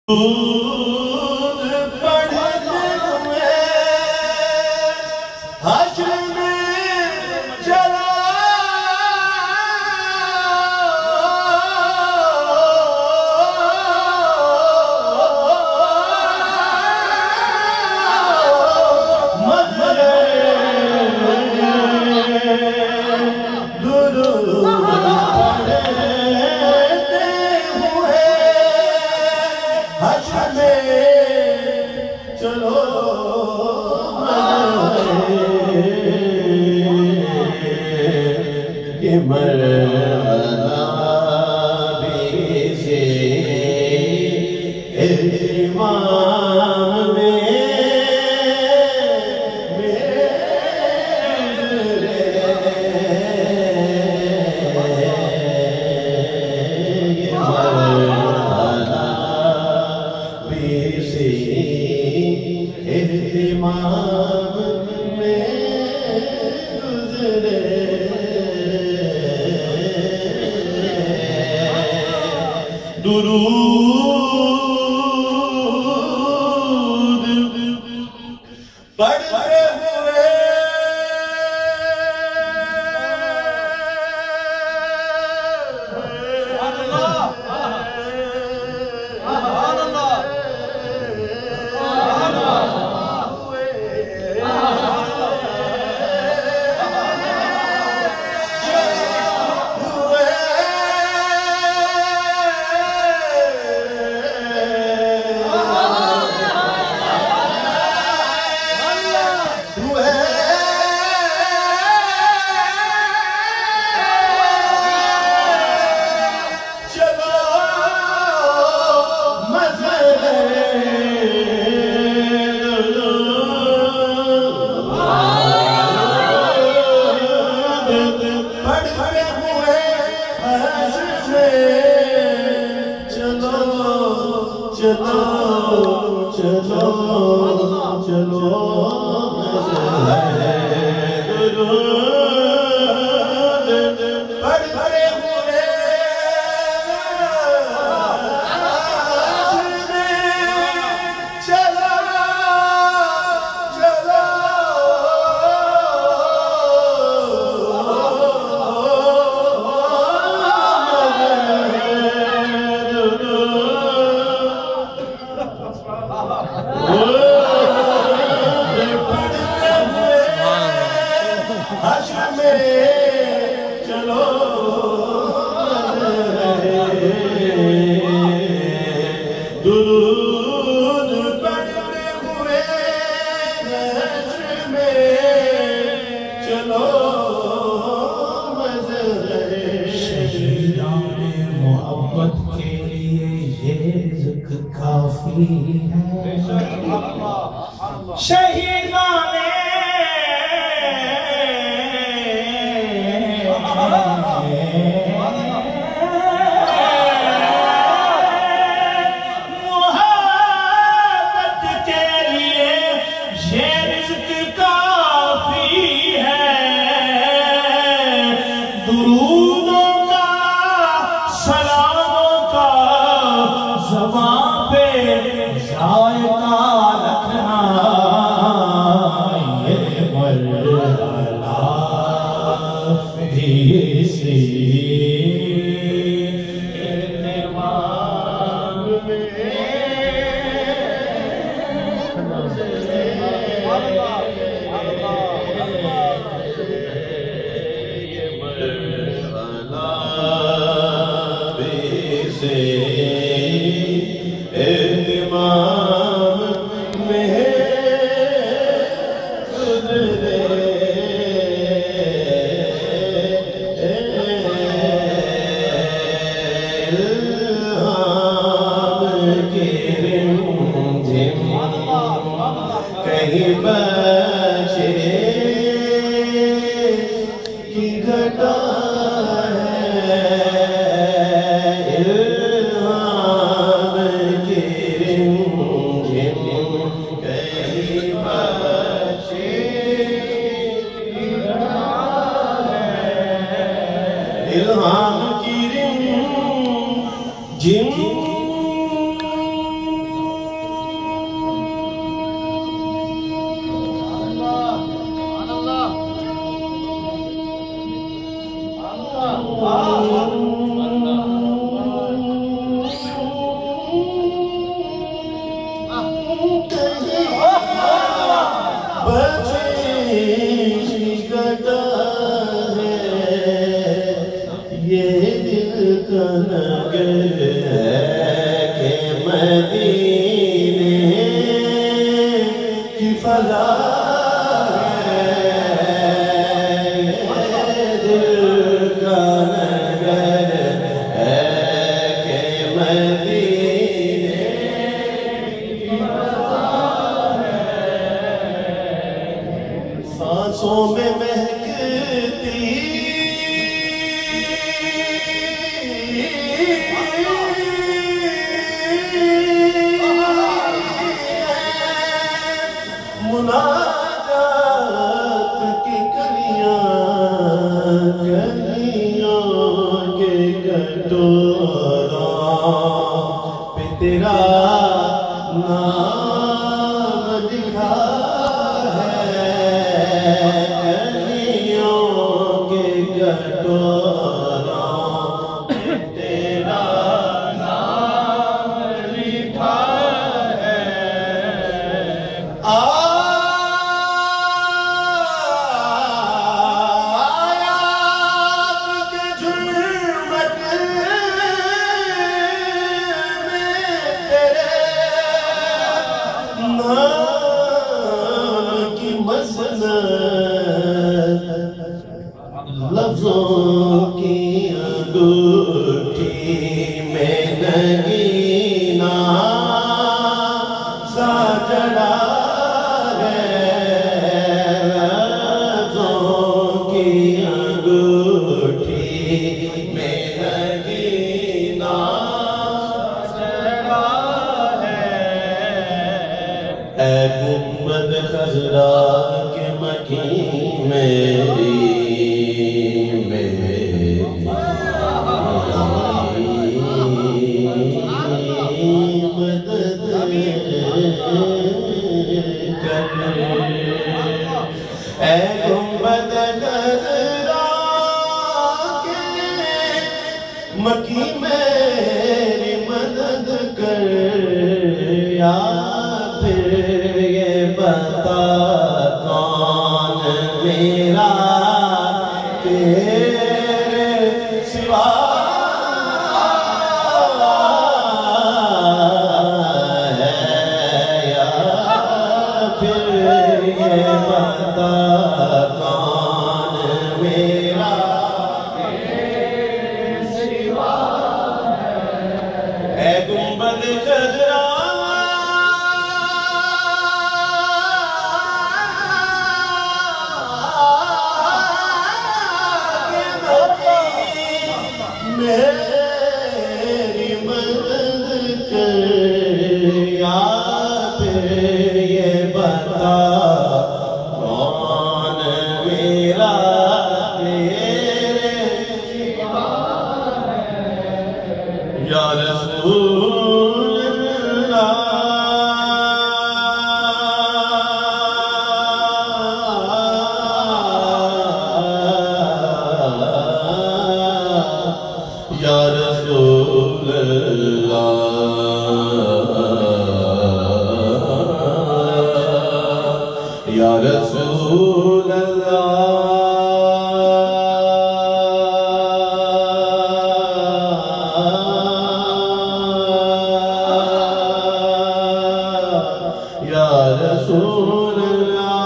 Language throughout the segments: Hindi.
दूध पढ़ते हुए हश्र में चला चलो कि मरना भी से इमाम में इमाम में गुजरे दुरूद पढ़ते हुए चलो चलो चलो दुरूद पढ़ते हुए हश्र में चलो मज़हरे शहीदाने मोहब्बत के लिए ये ज़िक्र काफी है। शहीदाने दुरूदों का सलामों का ज़बान पे जायका रखना ये मरहला भी सी कहीं बचे की घटा इल्हाम की रिम जिम मदीने की फजा सांसों में महकती मुनाजात की कलियां के कटोरों पे तेरा नाम लिखा लफ्ज़ों की अंगूठी में नगीना सा जड़ा है। लफ्ज़ों की अंगूठी में नगीना सा जड़ा है। ऐ गुंबद खज़रा के मकीन मेरी मकी मेरी मदद कर या फिर ये बता कौन मेरा तेरे सिवा है, या फिर ये बता कौन मेरा गुंबद खज़रा मेरी मदद कर या फिर ये बता कौन मेरा तेरे सिवा है। या रसूल या रसूल अल्लाह, या रसूल अल्लाह, या रसूल अल्लाह,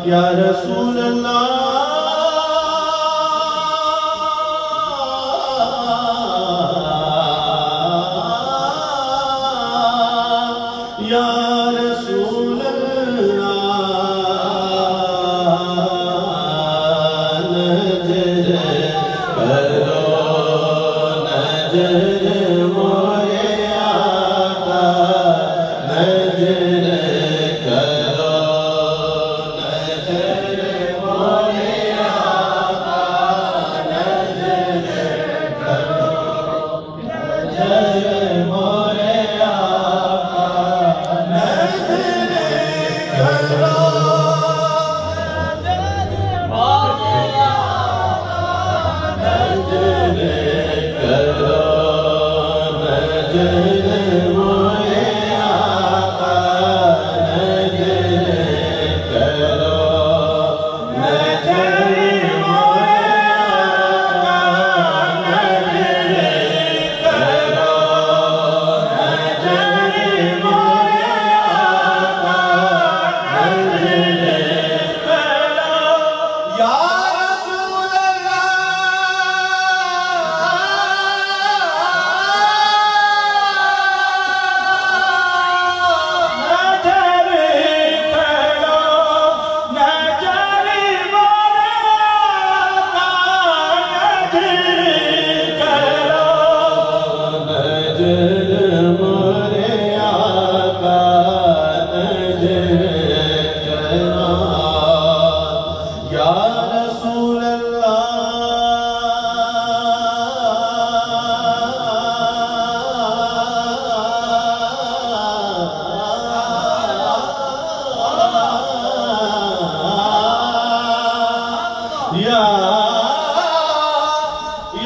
या रसूल अल्लाह, या रसूल अल्लाह। नज़र करो नज़र मोरे आका, नज़र करो नज़र मोरे आका, नज़र करो नज़र मोरे आका, नज़र करो नज़र करो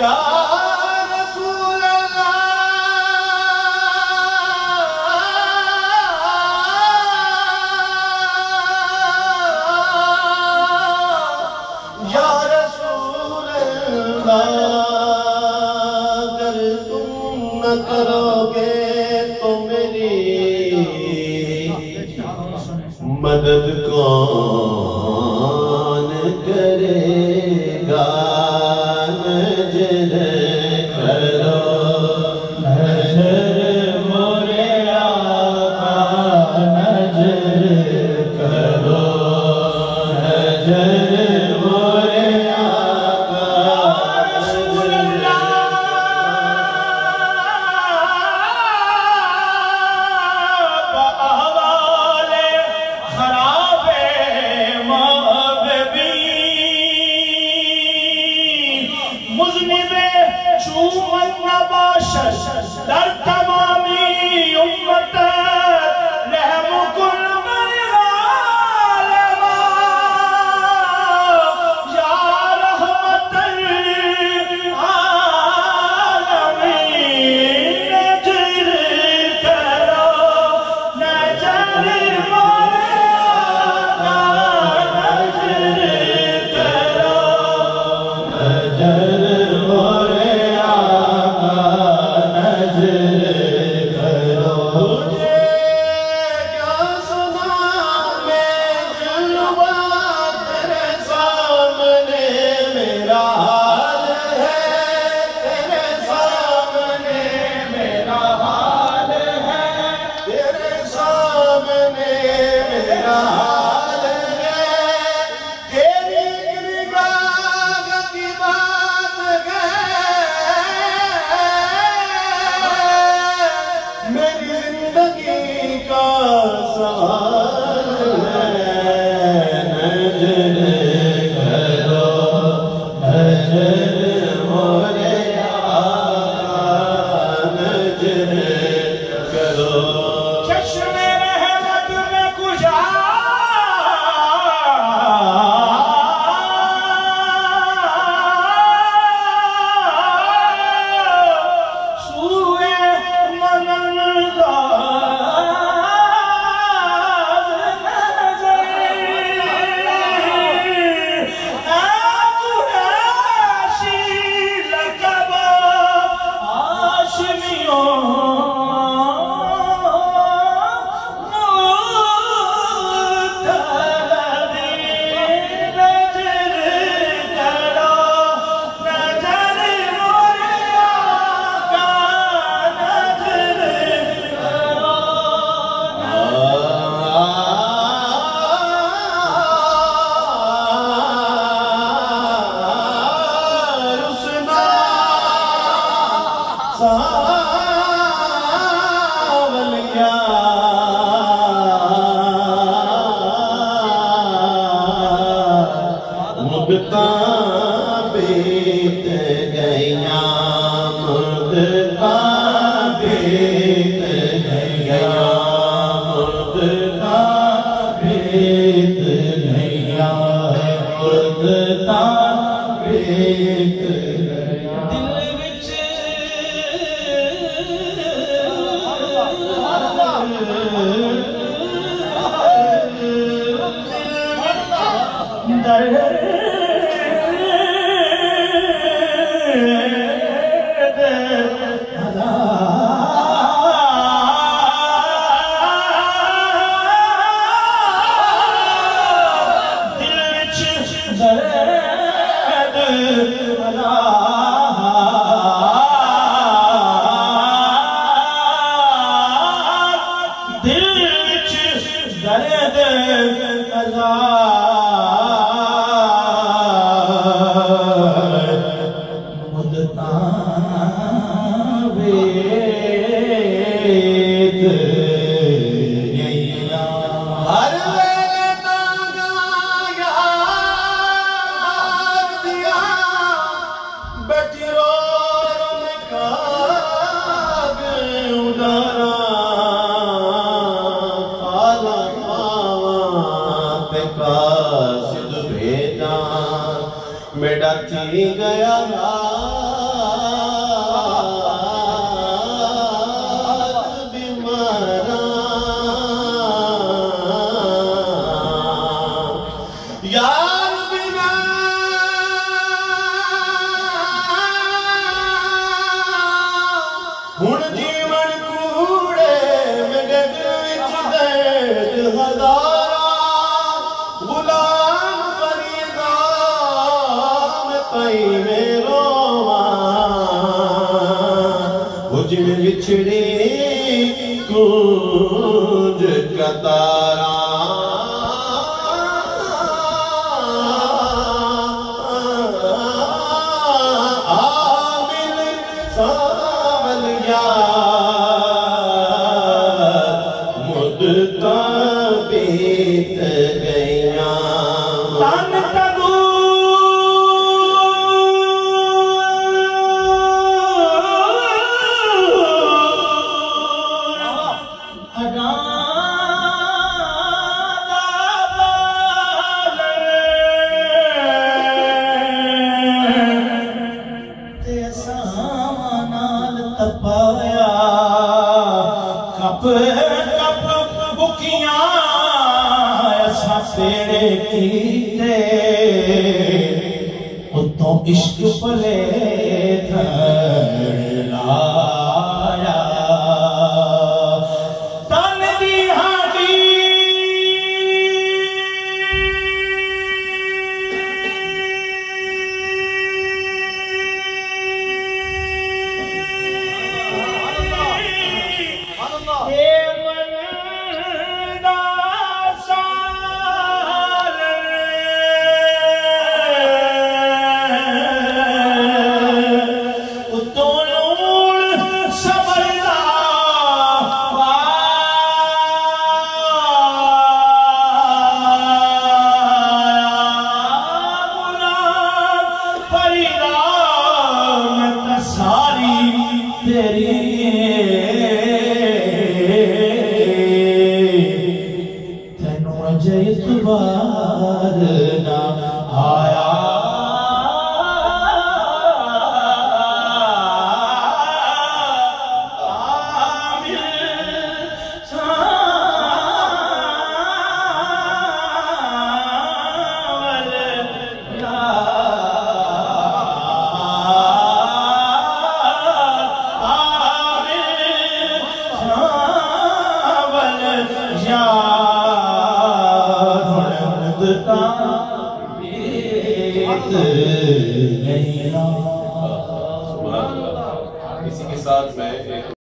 या रसूल अल्लाह या रसूल अल्लाह अगर तुम न करोगे तो मेरी मदद कौन करेगा नजर करो नजर मोरे आका नजर करो नजर मोरे आका रसूल अल्लाह अहवाले खराबे मगबी मुज़निबे चूमन नबाशश दर तमामी उम्मत रहम कुल मरगालमा या रहमतल आलमीन नजर करो नजर मोरे आका नजर करो नजर मोरे आका नजर करो तुझे क्या सुना मैं जलवा तेरे सामने मेरा हाल है तेरे सामने मेरा हाल है तेरे सामने मेरा हाल है तेरी निगाह की बात है मेरी जिंदगी का सवाल है नजर करो नजर मोरे आका नजर करो चश्मे रहमत में कुशा सूए मनंदाज नजर आकुराशी लकबा आशमियों रुसना सावलिया मुद्दता बीत गया मुद्दता बीत गया मुद्दता बीत गया है मुद्दता बीत गया दिल विच हर वेले तागा याद दिया बैठी रो में काग उडारा खाला खावा पे कासिद भेजा मेरा थी गया हुण जीवन कूड़े मेरे दिल विच दर्द हजारा गुलाम फरीदा मैं पाई मेरो उजड़ विछड़ी कूंज कतारा आमिल सावल मुद्दता बीत गया तन तदू तपाया कप कप बुकियां ऐसा तेरे कीते उतों इश्क पले लाया तन दी हाडी इतबार ना आया इसी के साथ मैं